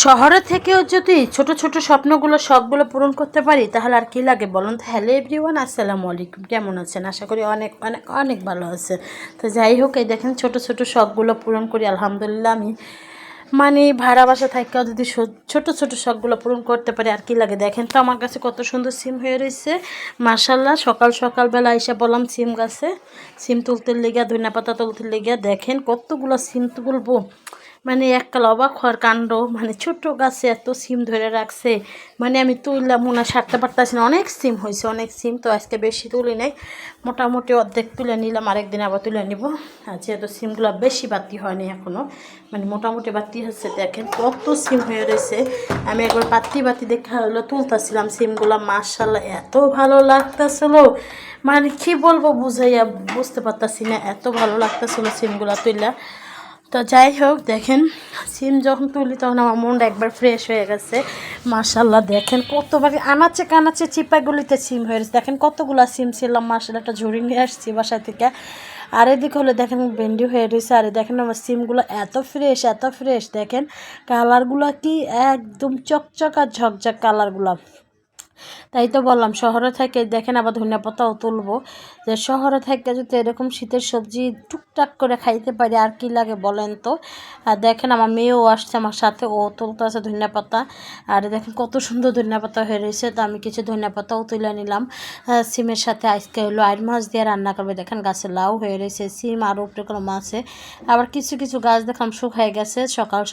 শহরে থেকেও যদি ছোট ছোট স্বপ্নগুলো শখগুলো পূরণ করতে পারি তাহলে আর কি লাগে বলুন তো। হ্যালো এভরিওয়ান, আসসালামু আলাইকুম। কেমন আছেন? আশা করি অনেক অনেক অনেক ভালো আছে। তো যাই হোক, এই দেখেন ছোট ছোট শখগুলো পূরণ করি আলহামদুলিল্লাহ। আমি ভাড়া বাসা থাকেও যদি ছোট ছোট শখগুলো পূরণ করতে পারি আর কি লাগে। দেখেন তো আমার কাছে কত সুন্দর সিম হয়ে রয়েছে মাশাল্লাহ। সকালবেলা এসে বললাম সিম গাছে সিম তুলতে লেগে, ধনিয়া পাতা তুলতে লেগে। দেখেন কতগুলো সিম তুলবো, এককাল অবাক হওয়ার কাণ্ড। ছোট্ট গাছে এত সিম ধরে রাখছে, আমি তুললাম মনে সারতে পারতেছি না। অনেক সিম হয়েছে, অনেক সিম। তো আজকে বেশি তুলি নাই, মোটামুটি অর্ধেক তুলে নিলাম, আরেকদিন আবার তুলে নিব। আর যেহেতু সিমগুলো বেশি বাতি হয়নি এখনও, মোটামুটি বাতি হচ্ছে। দেখেন কত সিম হয়ে রয়েছে। আমি একবার বাতি দেখা হলো তুলতেছিলাম সিমগুলো, মাশাল্লাহ এত ভালো লাগতেছিল। কি বলবো, বুঝতে পারতাছি না, এত ভালো লাগতেছিল সিমগুলো তুললা। তো যাই হোক, দেখেন সিম যখন তুলি তখন আমার মনটা একবার ফ্রেশ হয়ে গেছে মাশাল্লাহ। দেখেন কতবার আনাচে কানাচে চিপাগুলিতে সিম হয়ে গেছে। দেখেন কতগুলো সিম ছিলাম মাশাল্লাহ, একটা ঝুড়ি নিয়ে আসছি বাসা থেকে। আর এদিকে হলে দেখেন ভেন্ডি হয়ে রয়েছে। আর দেখেন আমার সিমগুলো এত ফ্রেশ। দেখেন কালারগুলো কি একদম চকচকা ঝকঝক কালারগুলো। তাই তো বললাম শহরে থেকে দেখেন আবার ধনিয়া পাতাও তুলবো। যে শহরে থেকে যদি এরকম শীতের সবজি টুকটাক করে খাইতে পারি আর কি লাগে বলেন তো। আর দেখেন আমার মেয়েও আসছে আমার সাথে, ও তুলতে আছে ধনিয়া পাতা। আর দেখেন কত সুন্দর ধনিয়া পাতা হয়ে রয়েছে। তো আমি কিছু ধনিয়া পাতাও তুলে নিলাম। সিমের সাথে আজকে হলো আইর মাছ দিয়ে রান্না করবে। দেখেন গাছে লাউ হয়ে রয়েছে, সিম আর উপরে কোনো মাছে। আবার কিছু কিছু গাছ দেখলাম শুকায় গেছে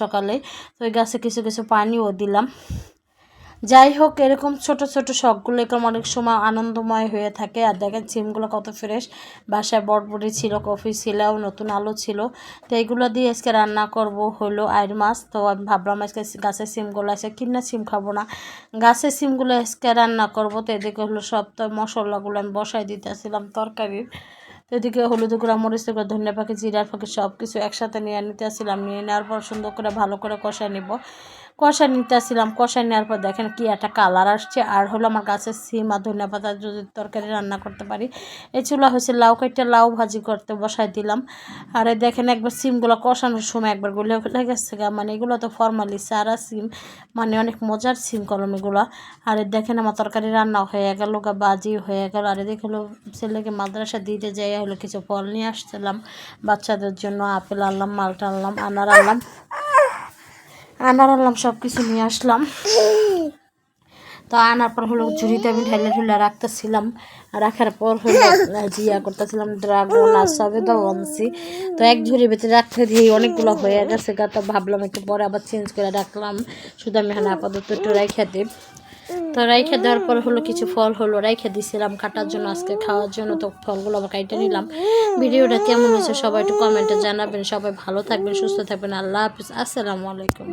সকালে। তো ওই গাছে কিছু কিছু পানিও দিলাম। যাই হোক, এরকম ছোট ছোট শখগুলো এরকম অনেক সময় আনন্দময় হয়ে থাকে। আর দেখেন সিমগুলো কত ফ্রেশ। বাসায় বড়বড়ি ছিল, কফি ছিল, নতুন আলু ছিল। তো এইগুলো দিয়ে আজকে রান্না করব হলো আইর মাছ। তো আমি ভাবলাম আজকে গাছের সিমগুলো আছে কিনা সিম খাবো না, গাছের সিমগুলো আজকে রান্না করব। তো এদিকে হলো সব তো মশলাগুলো আমি বসাই দিতেছিলাম তরকারির। তো এদিকে হলুদ গুঁড়া, মরিচ গুঁড়া, ধনিয়া পাখি, জিরার পাখি সব কিছু একসাথে নিয়ে নিতেছিলাম। নিয়ে নেওয়ার পর সুন্দর করে ভালো করে কষাই কষাই নেওয়ার পর দেখেন কি একটা কালার আসছে। আর হলো আমার গাছের সিম আর ধনিয়া পাতা যদি তরকারি রান্না করতে পারি। এই চুলা হয়েছে লাউ ভাজি করতে বসাই দিলাম। আর দেখেন একবার সিমগুলো কষানোর সময় একবার গলে গেছে গা। এগুলো তো ফরমালি সারা সিম, অনেক মজার সিম কলম এগুলো। আর দেখেন আমার তরকারি রান্না হয়ে গেল, বাজি হয়ে গেল। আর এদিকে হলো ছেলেকে মাদ্রাসা দিতে যাই হলো কিছু ফল নিয়ে আসছিলাম বাচ্চাদের জন্য। আপেল আনলাম, মালটা আনলাম, আনার আনলাম, সব কিছু নিয়ে আসলাম। তো আনার পর হলো ঝুড়িতে আমি ঢেলে রাখতেছিলাম। রাখার পর হলো করতেছিলাম ড্রাগন আর সবেদাও আনছি। তো এক ঝুড়ির ভিতরে রাখতে দিয়ে অনেকগুলো হয়ে গেছে গা। তো ভাবলাম একটু পরে আবার চেঞ্জ করে রাখলাম, শুধু আমি এখানে আপাতত একটু রাইখা দিই। তো রাইখা দেওয়ার পর হলো কিছু ফল হলো রাইখা দিয়েছিলাম কাটার জন্য, আজকে খাওয়ার জন্য। তো ফলগুলো আবার কাইটে নিলাম। ভিডিওটা কেমন হয়েছে সবাই একটু কমেন্টে জানাবেন। সবাই ভালো থাকবেন, সুস্থ থাকবেন। আল্লাহ হাফিজ, আসসালামু আলাইকুম।